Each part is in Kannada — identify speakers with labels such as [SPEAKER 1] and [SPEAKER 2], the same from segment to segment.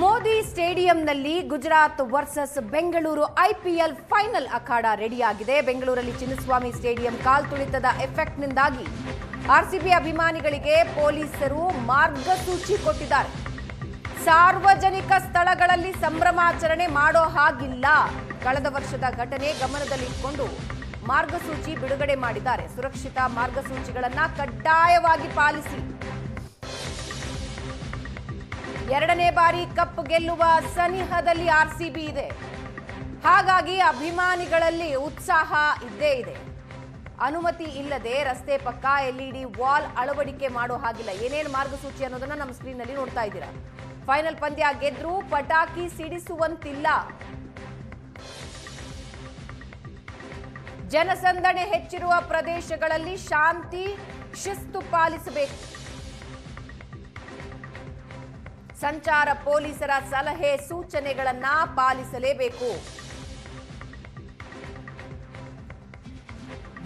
[SPEAKER 1] ಮೋದಿ ಸ್ಟೇಡಿಯಂನಲ್ಲಿ Gujarat versus Bengaluru IPL final ಅಖಾಡ ರೆಡಿಯಾಗಿದೆ. ಬೆಂಗಳೂರಲ್ಲಿ ಚಿನ್ನಸ್ವಾಮಿ ಸ್ಟೇಡಿಯಂ ಕಾಲ್ತುಳಿತದ ಎಫೆಕ್ಟ್ನಿಂದಾಗಿ ಆರ್ಸಿಬಿ ಅಭಿಮಾನಿಗಳಿಗೆ ಪೊಲೀಸರು ಮಾರ್ಗಸೂಚಿ ಕೊಟ್ಟಿದ್ದಾರೆ. ಸಾರ್ವಜನಿಕ ಸ್ಥಳಗಳಲ್ಲಿ ಸಂಭ್ರಮಾಚರಣೆ ಮಾಡೋ ಹಾಗಿಲ್ಲ. ಕಳೆದ ವರ್ಷದ ಘಟನೆ ಗಮನದಲ್ಲಿಟ್ಟುಕೊಂಡು ಮಾರ್ಗಸೂಚಿ ಬಿಡುಗಡೆ ಮಾಡಿದ್ದಾರೆ. ಸುರಕ್ಷಿತ ಮಾರ್ಗಸೂಚಿಗಳನ್ನು ಕಡ್ಡಾಯವಾಗಿ ಪಾಲಿಸಿ. ಎರಡನೇ ಬಾರಿ ಕಪ್ ಗೆಲ್ಲುವ ಸನಿಹದಲ್ಲಿ ಆರ್ಸಿಬಿ ಇದೆ. ಹಾಗಾಗಿ ಅಭಿಮಾನಿಗಳಲ್ಲಿ ಉತ್ಸಾಹ ಇದ್ದೇ ಇದೆ. ಅನುಮತಿ ಇಲ್ಲದೆ ರಸ್ತೆ ಪಕ್ಕ ಎಲ್ಇಡಿ ವಾಲ್ ಅಳವಡಿಕೆ ಮಾಡೋ ಹಾಗಿಲ್ಲ. ಏನೇನು ಮಾರ್ಗಸೂಚಿ ಅನ್ನೋದನ್ನ ನಮ್ಮ ಸ್ಕ್ರೀನ್ ನಲ್ಲಿ ನೋಡ್ತಾ ಇದ್ದೀರಾ. ಫೈನಲ್ ಪಂದ್ಯ ಗೆದ್ರೂ ಪಟಾಕಿ ಸಿಡಿಸುವಂತಿಲ್ಲ. ಜನಸಂದಣಿ ಹೆಚ್ಚಿರುವ ಪ್ರದೇಶಗಳಲ್ಲಿ ಶಾಂತಿ ಶಿಸ್ತು ಪಾಲಿಸಬೇಕು. ಸಂಚಾರ ಪೊಲೀಸರ ಸಲಹೆ ಸೂಚನೆಗಳನ್ನ ಪಾಲಿಸಲೇಬೇಕು.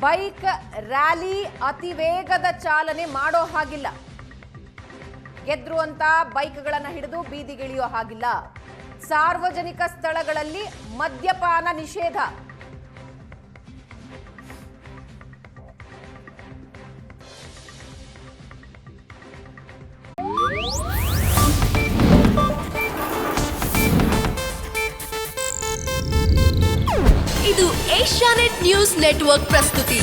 [SPEAKER 1] ಬೈಕ್ ರ್ಯಾಲಿ ಅತಿ ವೇಗದ ಚಾಲನೆ ಮಾಡೋ ಹಾಗಿಲ್ಲ. ಗೆದ್ರು ಅಂತ ಬೈಕ್ಗಳನ್ನು ಹಿಡಿದು ಬೀದಿಗಿಳಿಯೋ ಹಾಗಿಲ್ಲ. ಸಾರ್ವಜನಿಕ ಸ್ಥಳಗಳಲ್ಲಿ ಮದ್ಯಪಾನ ನಿಷೇಧ.
[SPEAKER 2] ಇದು ಏಷ್ಯಾನೆಟ್ ನ್ಯೂಸ್ ನೆಟ್ವರ್ಕ್ ಪ್ರಸ್ತುತಿ.